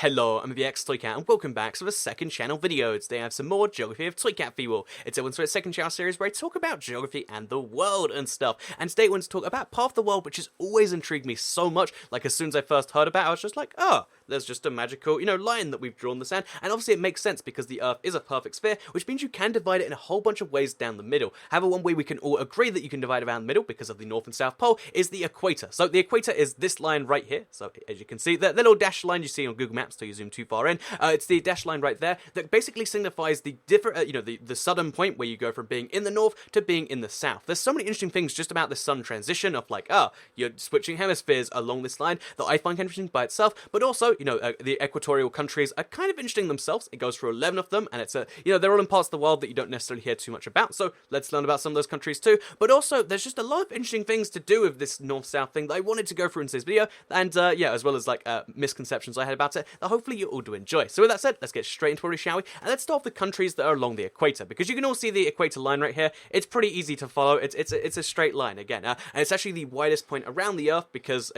Hello, I'm the Toycat, and welcome back to the second channel video. Today I have some more Geography of Toycat for you all. It's everyone's favorite second channel series where I talk about geography and the world and stuff. And today I want to talk about part of the world which has always intrigued me so much. Like, as soon as I first heard about it, I was just like, oh, there's just a magical, line that we've drawn in the sand. And obviously it makes sense because the Earth is a perfect sphere, which means you can divide it in a whole bunch of ways down the middle. However, one way we can all agree that you can divide it down the middle because of the North and South Pole is the equator. So the equator is this line right here. So as you can see, the little dashed line you see on Google Maps till you zoom too far in, it's the dashed line right there that basically signifies the different, the southern point where you go from being in the north to being in the south. There's so many interesting things just about the sun transition of like, you're switching hemispheres along this line that I find interesting by itself, but also, the equatorial countries are kind of interesting themselves. It goes through 11 of them, and it's they're all in parts of the world that you don't necessarily hear too much about, so let's learn about some of those countries too. But also, there's just a lot of interesting things to do with this north-south thing that I wanted to go through in today's video, and as well as like misconceptions I had about it that hopefully you all do enjoy. So with that said, let's get straight into it, shall we? And let's start with the countries that are along the equator, because you can all see the equator line right here. It's pretty easy to follow. It's a straight line again, and it's actually the widest point around the Earth because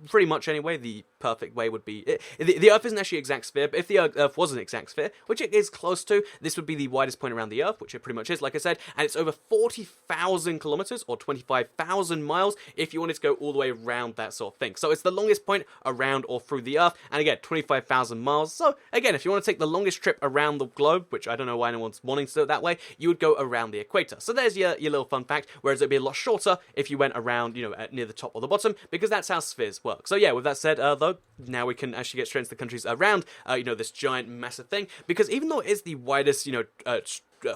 pretty much anyway, the perfect way would be the Earth isn't actually an exact sphere, but if the Earth was an exact sphere, which it is close to, this would be the widest point around the Earth, which it pretty much is, like I said, and it's over 40,000 kilometers or 25,000 miles if you wanted to go all the way around that sort of thing. So it's the longest point around or through the Earth, and again, 25,000 miles. So again, if you want to take the longest trip around the globe, which I don't know why anyone's wanting to do it that way, you would go around the equator. So there's your little fun fact, whereas it'd be a lot shorter if you went around, near the top or the bottom, because that's how spheres work. So yeah, with that said, though, now we can actually get straight into the countries around, this giant massive thing, because even though it is the widest,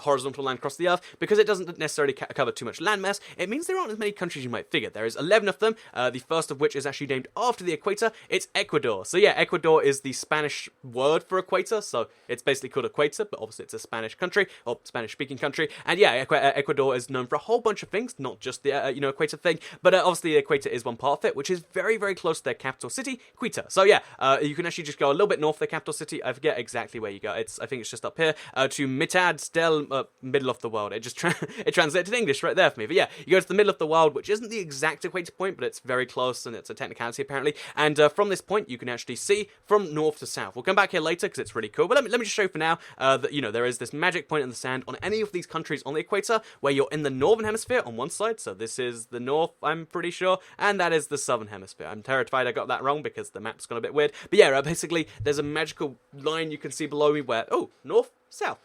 horizontal line across the Earth, because it doesn't necessarily cover too much landmass, it means there aren't as many countries you might figure. There is 11 of them, the first of which is actually named after the equator. It's Ecuador. So yeah, Ecuador is the Spanish word for equator, so it's basically called Equator, but obviously it's a Spanish country, or Spanish-speaking country, and yeah, Ecuador is known for a whole bunch of things, not just the, equator thing, but obviously the equator is one part of it, which is very, very close to their capital city, Quito. So yeah, you can actually just go a little bit north of the capital city. I forget exactly where you go. I think it's just up here, to Mitad del middle of the world. It just it translated to English right there for me. But yeah, you go to the middle of the world, which isn't the exact equator point, but it's very close, and it's a technicality apparently. And from this point, you can actually see from north to south. We'll come back here later because it's really cool. But let me just show you for now that there is this magic point in the sand on any of these countries on the equator where you're in the northern hemisphere on one side. So this is the north, I'm pretty sure, and that is the southern hemisphere. I'm terrified I got that wrong because the map's gone a bit weird. But yeah, basically there's a magical line you can see below me where north, south,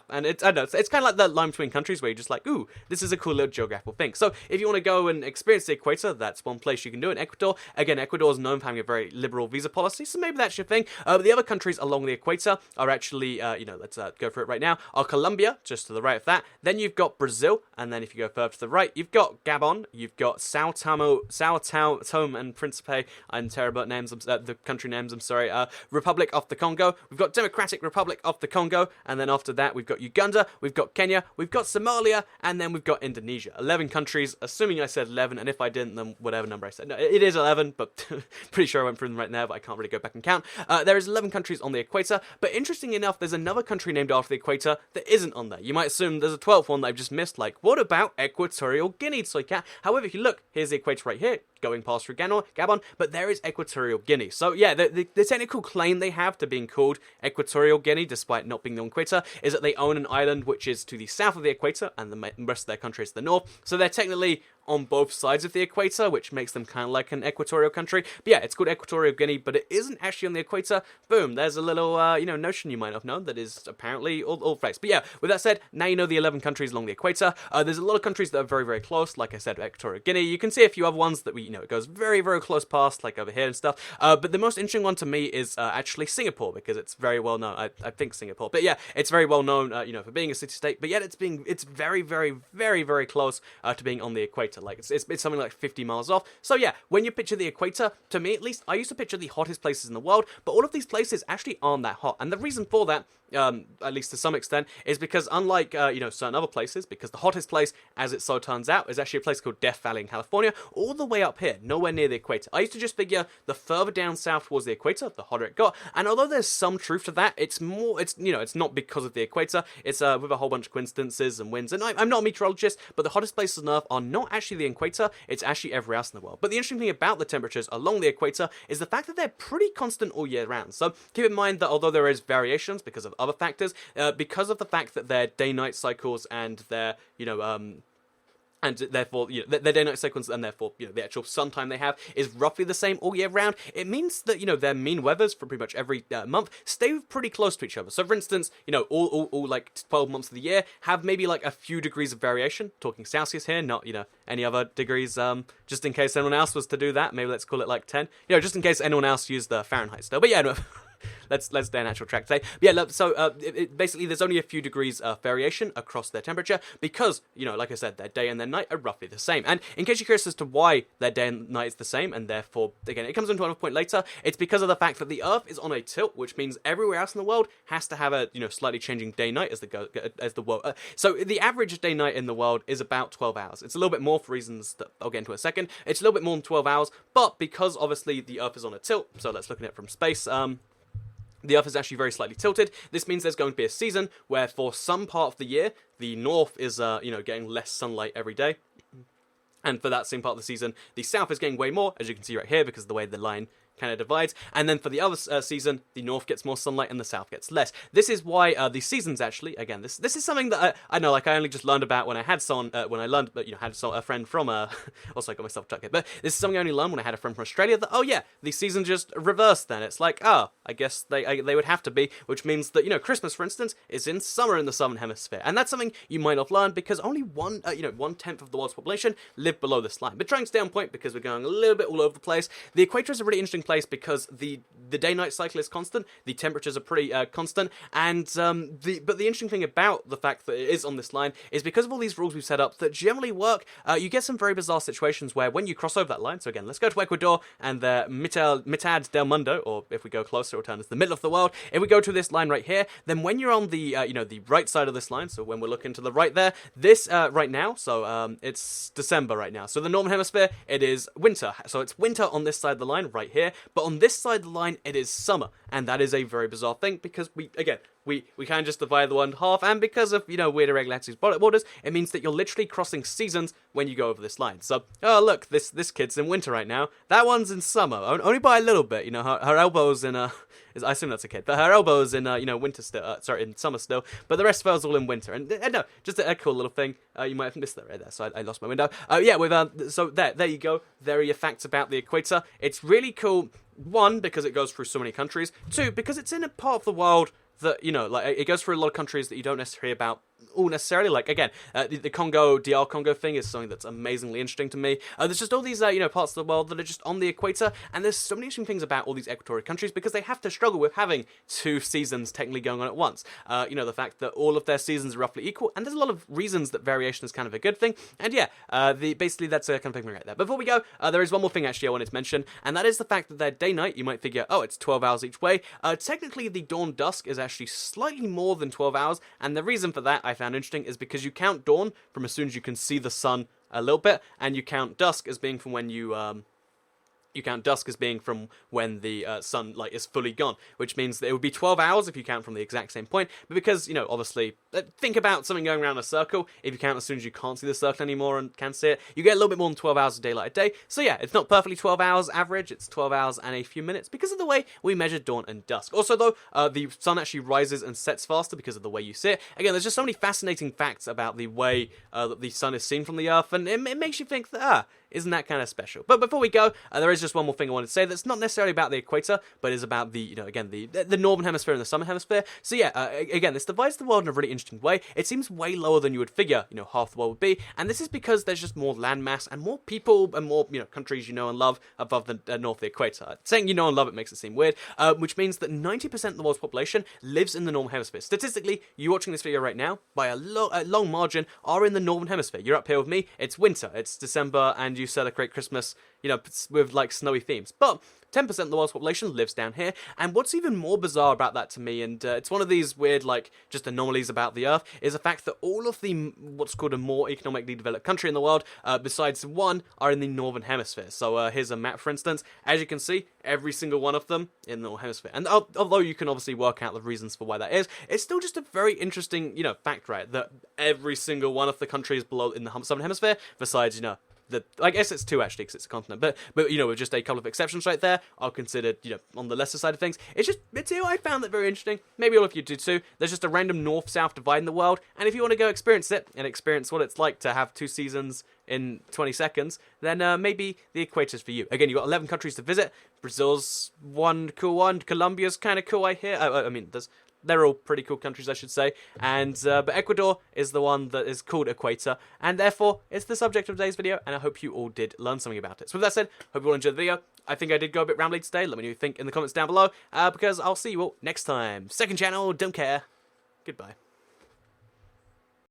and it's kind of like the line between countries where you're just like, ooh, this is a cool little geographical thing. So if you want to go and experience the equator, that's one place you can do it. In Ecuador, again, Ecuador is known for having a very liberal visa policy, so maybe that's your thing. But the other countries along the equator are actually, let's go for it right now, are Colombia, just to the right of that. Then you've got Brazil, and then if you go further to the right, you've got Gabon, you've got Sao Tome and Principe, I'm terrible at names, the country names, I'm sorry, Republic of the Congo, we've got Democratic Republic of the Congo, and then after that, we've got Uganda, we've got Kenya, we've got Somalia, and then we've got Indonesia. 11 countries, assuming I said 11, and if I didn't, then whatever number I said. No, it is 11, but pretty sure I went through them right now, but I can't really go back and count. There is 11 countries on the equator, but interestingly enough, there's another country named after the equator that isn't on there. You might assume there's a 12th one that I've just missed, like, what about Equatorial Guinea, Toycat? However, if you look, here's the equator right here, going past through Gabon, but there is Equatorial Guinea. So yeah, the technical claim they have to being called Equatorial Guinea, despite not being the equator, is that they own an island which is to the south of the equator, and the rest of their country is to the north. So they're technically on both sides of the equator, which makes them kind of like an equatorial country. But yeah, it's called Equatorial Guinea, but it isn't actually on the equator. Boom, there's a little, notion you might have known that is apparently all facts. But yeah, with that said, now you know the 11 countries along the equator. There's a lot of countries that are very, very close. Like I said, Equatorial Guinea. You can see a few other ones that it goes very, very close past, like over here and stuff. But the most interesting one to me is actually Singapore, because it's very well known. I think Singapore. But yeah, it's very well known, for being a city-state, but yet it's very, very, very, very close to being on the equator. Like, it's something like 50 miles off. So yeah, when you picture the equator, to me at least, I used to picture the hottest places in the world, but all of these places actually aren't that hot. And the reason for that, at least to some extent, is because unlike, certain other places, because the hottest place, as it so turns out, is actually a place called Death Valley in California, all the way up here, nowhere near the equator. I used to just figure the further down south towards the equator, the hotter it got, and although there's some truth to that, it's not because of the equator, it's with a whole bunch of coincidences and winds, and I'm not a meteorologist, but the hottest places on Earth are not actually the equator, it's actually everywhere else in the world. But the interesting thing about the temperatures along the equator is the fact that they're pretty constant all year round. So keep in mind that although there is variations because of other factors, because of the fact that their day-night cycles and their, and therefore, their day-night cycles and therefore, the actual sun time they have is roughly the same all year round. It means that, their mean weathers for pretty much every month stay pretty close to each other. So, for instance, all like 12 months of the year have maybe like a few degrees of variation. Talking Celsius here, not, any other degrees. Just in case anyone else was to do that, maybe let's call it like 10. Just in case anyone else used the Fahrenheit still. But yeah, no. Let's stay on actual track today. But yeah, so basically there's only a few degrees variation across their temperature because, like I said, their day and their night are roughly the same. And in case you're curious as to why their day and night is the same, and therefore, again, it comes into another point later, it's because of the fact that the Earth is on a tilt, which means everywhere else in the world has to have a, slightly changing day-night as the world. So the average day-night in the world is about 12 hours. It's a little bit more for reasons that I'll get into in a second. It's a little bit more than 12 hours, but because obviously the Earth is on a tilt, so let's look at it from space, the Earth is actually very slightly tilted. This means there's going to be a season where for some part of the year, the North is, getting less sunlight every day. And for that same part of the season, the South is getting way more, as you can see right here, because of the way the line kind of divides. And then for the other season, the North gets more sunlight and the South gets less. This is why the seasons actually, again, this is something that I know, like I only just learned about when I had someone, had a friend from, also I got myself tucked here, but this is something I only learned when I had a friend from Australia that, oh yeah, the seasons just reverse then. It's like, I guess they would have to be, which means that, Christmas, for instance, is in summer in the Southern Hemisphere. And that's something you might have learned because only 1/10 of the world's population live below this line. But trying to stay on point because we're going a little bit all over the place, the equator is a really interesting place because the day-night cycle is constant, the temperatures are pretty constant, and but the interesting thing about the fact that it is on this line is because of all these rules we've set up that generally work, you get some very bizarre situations where when you cross over that line, so again, let's go to Ecuador and the Mitad del Mundo, or if we go closer, it'll turn as the middle of the world. If we go to this line right here, then when you're on the the right side of this line, so when we're looking to the right there, this right now, so it's December right now, so the Northern Hemisphere, it is winter, so it's winter on this side of the line right here, but on this side of the line, it is summer, and that is a very bizarre thing because we kind of just divide the one in half, and because of, weird irregularities borders, it means that you're literally crossing seasons when you go over this line. So, oh look, this kid's in winter right now. That one's in summer, only by a little bit. Her elbow's in I assume that's a kid, but her elbow's in winter still. In summer still, but the rest of us all in winter. And no, just a cool little thing. You might have missed that right there. So I lost my window. So there you go. There are your facts about the equator. It's really cool. One, because it goes through so many countries. Two, because it's in a part of the world that, it goes through a lot of countries that you don't necessarily hear about all necessarily. Like, again, the DR Congo thing is something that's amazingly interesting to me. There's just all these, parts of the world that are just on the equator, and there's so many interesting things about all these equatorial countries because they have to struggle with having two seasons technically going on at once. The fact that all of their seasons are roughly equal, and there's a lot of reasons that variation is kind of a good thing, and basically that's a kind of thing right there. Before we go, there is one more thing actually I wanted to mention, and that is the fact that their day-night, you might figure, oh, it's 12 hours each way. Technically, the dawn-dusk is actually slightly more than 12 hours, and the reason for that I found interesting is because you count dawn from as soon as you can see the sun a little bit, and you count dusk as being from when you count dusk as being from when the sun is fully gone, which means that it would be 12 hours if you count from the exact same point. But because, obviously, think about something going around a circle. If you count as soon as you can't see the circle anymore and can see it, you get a little bit more than 12 hours of daylight a day. So yeah, it's not perfectly 12 hours average, it's 12 hours and a few minutes because of the way we measure dawn and dusk. Also though, the sun actually rises and sets faster because of the way you see it. Again, there's just so many fascinating facts about the way that the sun is seen from the Earth, and it makes you think that, isn't that kind of special? But before we go, there is just one more thing I wanted to say that's not necessarily about the equator, but is about the, the Northern Hemisphere and the Southern Hemisphere. So yeah, again, this divides the world in a really interesting way. It seems way lower than you would figure, half the world would be, and this is because there's just more landmass and more people and more, countries you know and love above the north of the equator. Saying you know and love it makes it seem weird, which means that 90% of the world's population lives in the Northern Hemisphere. Statistically, you watching this video right now, by a long margin, are in the Northern Hemisphere. You're up here with me, it's winter, it's December, and you celebrate Christmas, with snowy themes. But 10% of the world's population lives down here, and what's even more bizarre about that to me, and it's one of these weird, just anomalies about the Earth, is the fact that all of the, what's called a more economically developed country in the world, besides one, are in the Northern Hemisphere. So here's a map, for instance. As you can see, every single one of them in the Northern Hemisphere. And although you can obviously work out the reasons for why that is, it's still just a very interesting, fact, right, that every single one of the countries below in the Southern Hemisphere, besides, I guess it's 2 actually, because it's a continent. But you know, with just a couple of exceptions right there, I'll consider, you know, on the lesser side of things. I found that very interesting. Maybe all of you do too. There's just a random north-south divide in the world, and if you want to go experience it and experience what it's like to have 2 seasons in 20 seconds, then maybe the Equator's for you. Again, you've got 11 countries to visit. Brazil's one cool one. Colombia's kind of cool, I hear. I mean, they're all pretty cool countries, I should say. And but Ecuador is the one that is called Equator, and therefore it's the subject of today's video, and I hope you all did learn something about it. So with that said, hope you all enjoyed the video. I think I did go a bit rambly today. Let me know what you think in the comments down below, because I'll see you all next time. Second channel, don't care. Goodbye.